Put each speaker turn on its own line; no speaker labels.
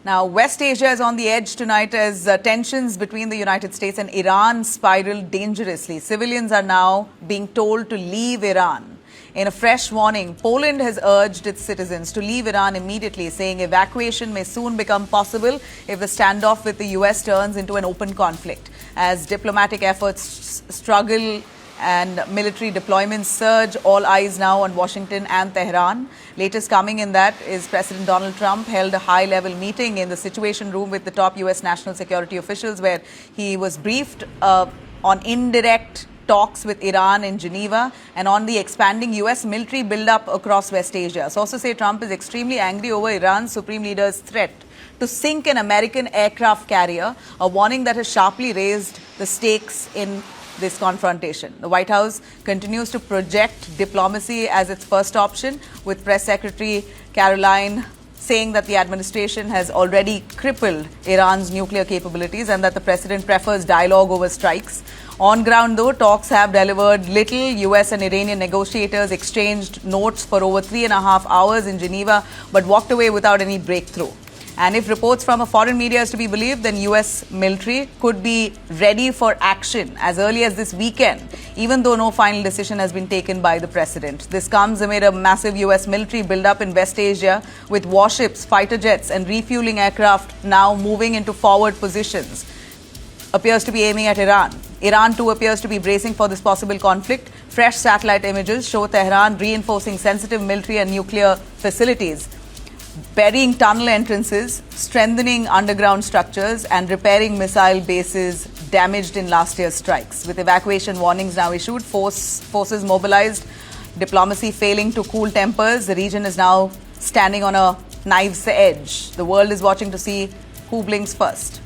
Now, West Asia is on the edge tonight as tensions between the United States and Iran spiral dangerously. Civilians are now being told to leave Iran. In a fresh warning, Poland has urged its citizens to leave Iran immediately, saying evacuation may soon become possible if the standoff with the US turns into an open conflict. As diplomatic efforts struggle and military deployments surge, all eyes now on Washington and Tehran. Latest coming in that is President Donald Trump held a high-level meeting in the Situation Room with the top US national security officials, where he was briefed on indirect talks with Iran in Geneva and on the expanding US military buildup across West Asia. Sources say Trump is extremely angry over Iran's supreme leader's threat to sink an American aircraft carrier, a warning that has sharply raised the stakes in this confrontation. The White House continues to project diplomacy as its first option, with Press Secretary Caroline saying that the administration has already crippled Iran's nuclear capabilities and that the president prefers dialogue over strikes. On ground, though, talks have delivered little. US and Iranian negotiators exchanged notes for over 3.5 hours in Geneva, but walked away without any breakthrough. And if reports from a foreign media is to be believed, then US military could be ready for action as early as this weekend, even though no final decision has been taken by the president. This comes amid a massive US military buildup in West Asia, with warships, fighter jets and refueling aircraft now moving into forward positions. Appears to be aiming at Iran. Iran too appears to be bracing for this possible conflict. Fresh satellite images show Tehran reinforcing sensitive military and nuclear facilities, burying tunnel entrances, strengthening underground structures and repairing missile bases damaged in last year's strikes. With evacuation warnings now issued, forces mobilized, diplomacy failing to cool tempers, the region is now standing on a knife's edge. The world is watching to see who blinks first.